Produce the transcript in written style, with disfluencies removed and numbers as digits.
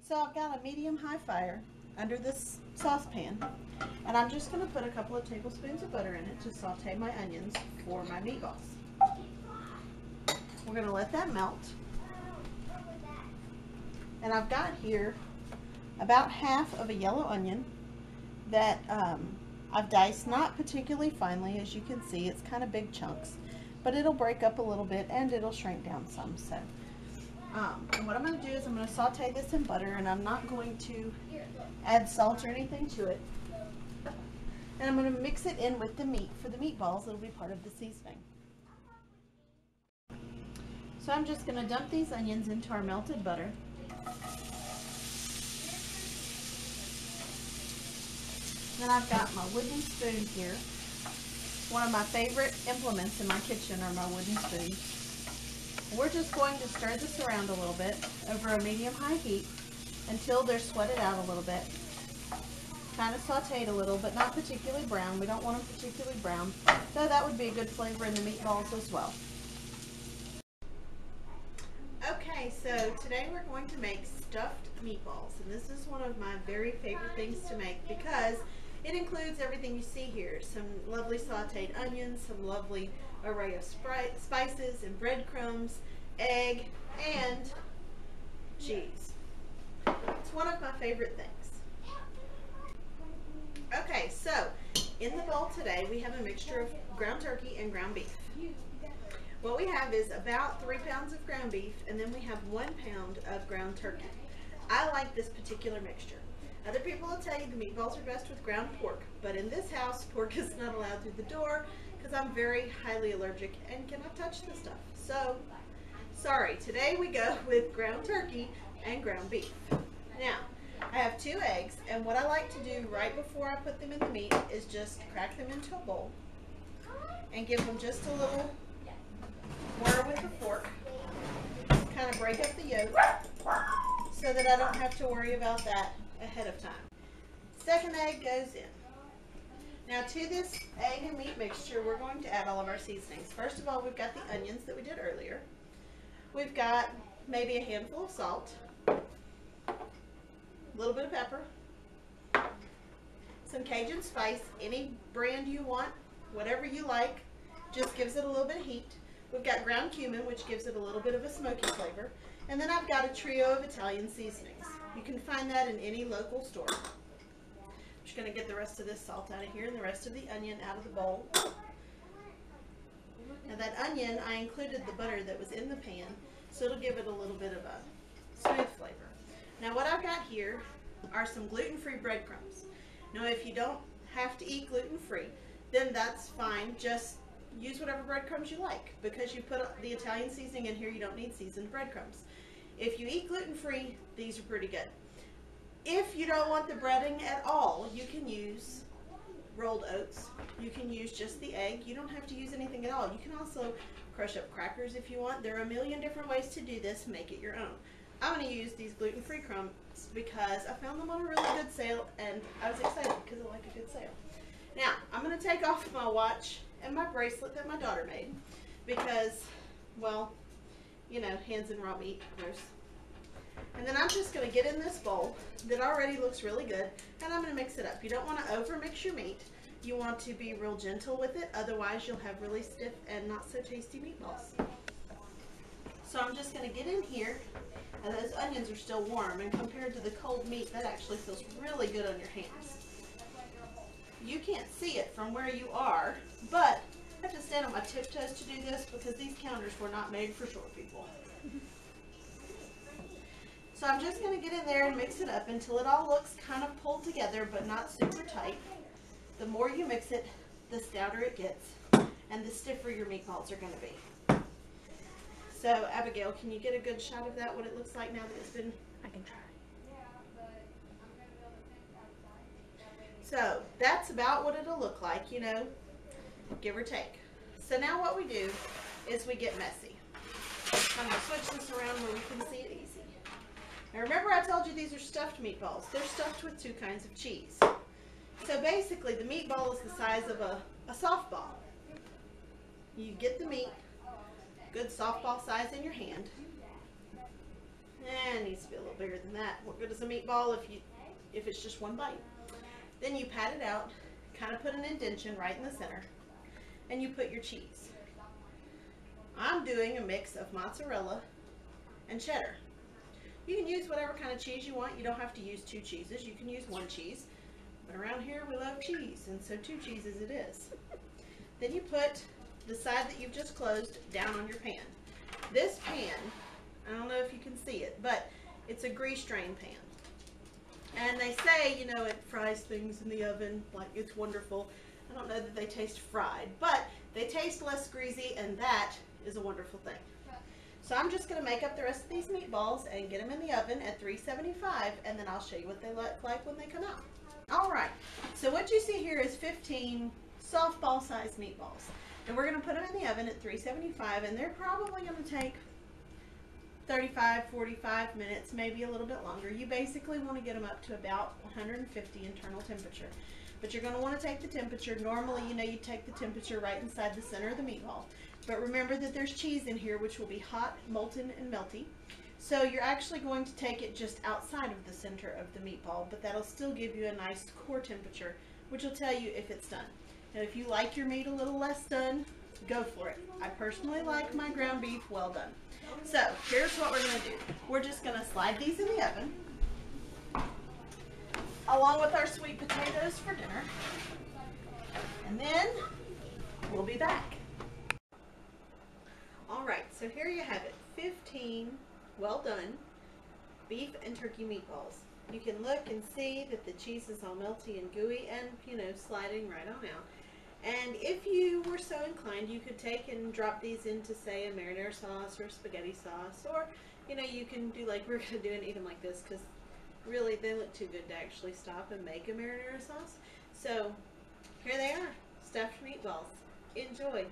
So I've got a medium-high fire under this saucepan, and I'm just going to put a couple of tablespoons of butter in it to saute my onions for my meatballs. We're going to let that melt. And I've got here about half of a yellow onion that I've diced, not particularly finely. As you can see, it's kind of big chunks, but it'll break up a little bit and it'll shrink down some. So and what I'm going to do is I'm going to saute this in butter, and I'm not going to add salt or anything to it. And I'm going to mix it in with the meat for the meatballs. It'll be part of the seasoning. So I'm just going to dump these onions into our melted butter. Then I've got my wooden spoon here. One of my favorite implements in my kitchen are my wooden spoons. We're just going to stir this around a little bit over a medium-high heat until they're sweated out a little bit. Kind of sauteed a little, but not particularly brown. We don't want them particularly brown, though that would be a good flavor in the meatballs as well. Okay, so today we're going to make stuffed meatballs, and this is one of my very favorite things to make because it includes everything you see here. Some lovely sauteed onions, some lovely array of spices and breadcrumbs, egg, and cheese. It's one of my favorite things. Okay, so in the bowl today we have a mixture of ground turkey and ground beef. What we have is about 3 pounds of ground beef, and then we have 1 pound of ground turkey. I like this particular mixture. Other people will tell you the meatballs are best with ground pork, but in this house, pork is not allowed through the door because I'm very highly allergic and cannot touch the stuff. So, sorry, today we go with ground turkey and ground beef. Now, I have 2 eggs, and what I like to do right before I put them in the meat is just crack them into a bowl and give them just a little whir with the fork, kind of break up the yolk so that I don't have to worry about that ahead of time. Second egg goes in. Now to this egg and meat mixture, we're going to add all of our seasonings. First of all, we've got the onions that we did earlier. We've got maybe a handful of salt, a little bit of pepper, some Cajun spice, any brand you want, whatever you like, just gives it a little bit of heat. We've got ground cumin, which gives it a little bit of a smoky flavor. And then I've got a trio of Italian seasonings. You can find that in any local store. I'm just going to get the rest of this salt out of here and the rest of the onion out of the bowl. Now that onion, I included the butter that was in the pan, so it'll give it a little bit of a smooth flavor. Now what I've got here are some gluten-free breadcrumbs. Now if you don't have to eat gluten-free, then that's fine. Just use whatever breadcrumbs you like. Because you put the Italian seasoning in here, you don't need seasoned breadcrumbs. If you eat gluten-free, these are pretty good. If you don't want the breading at all, you can use rolled oats. You can use just the egg. You don't have to use anything at all. You can also crush up crackers if you want. There are a million different ways to do this. Make it your own. I'm going to use these gluten-free crumbs because I found them on a really good sale, and I was excited because I like a good sale. Now, I'm going to take off my watch and my bracelet that my daughter made because, well, you know, hands in raw meat, gross. And then I'm just going to get in this bowl that already looks really good, and I'm going to mix it up. You don't want to over mix your meat. You want to be real gentle with it, otherwise you'll have really stiff and not so tasty meatballs. So I'm just going to get in here, and those onions are still warm, and compared to the cold meat, that actually feels really good on your hands. You can't see it from where you are, but I have to stand on my tiptoes to do this because these counters were not made for short people. So I'm just going to get in there and mix it up until it all looks kind of pulled together but not super tight. The more you mix it, the stouter it gets and the stiffer your meatballs are going to be. So Abigail, can you get a good shot of that, what it looks like now that it's been... I can try. So that's about what it'll look like, you know, give or take. So now what we do is we get messy. I'm going to switch this around where we can see it easy. Now remember I told you these are stuffed meatballs. They're stuffed with 2 kinds of cheese. So basically the meatball is the size of a softball. You get the meat, good softball size in your hand. And it needs to be a little little bigger than that. What good is a meatball if it's just one bite? Then you pat it out, kind of put an indentation right in the center, and you put your cheese. I'm doing a mix of mozzarella and cheddar. You can use whatever kind of cheese you want. You don't have to use 2 cheeses. You can use 1 cheese. But around here we love cheese, and so 2 cheeses it is. Then you put the side that you've just closed down on your pan. This pan, I don't know if you can see it, but it's a grease drain pan. And they say, you know, it fries things in the oven like it's wonderful. I don't know that they taste fried, but they taste less greasy, and that is a wonderful thing. So I'm just going to make up the rest of these meatballs and get them in the oven at 375, and then I'll show you what they look like when they come out. Alright, so what you see here is 15 softball sized meatballs. And we're going to put them in the oven at 375, and they're probably going to take 35, 45 minutes, maybe a little bit longer. You basically want to get them up to about 150 internal temperature. But you're going to want to take the temperature. Normally, you know, you take the temperature right inside the center of the meatball. But remember that there's cheese in here, which will be hot, molten, and melty. So you're actually going to take it just outside of the center of the meatball, but that'll still give you a nice core temperature, which will tell you if it's done. Now, if you like your meat a little less done, go for it. I personally like my ground beef well done. So here's what we're going to do. We're just going to slide these in the oven, along with our sweet potatoes for dinner, and then we'll be back. Alright, so here you have it, 15 well done beef and turkey meatballs. You can look and see that the cheese is all melty and gooey and, you know, sliding right on out. And if you were so inclined, you could take and drop these into, say, a marinara sauce or spaghetti sauce, or, you know, you can do like we're going to do and eat them like this, because really they look too good to actually stop and make a marinara sauce. So here they are, stuffed meatballs. Enjoy.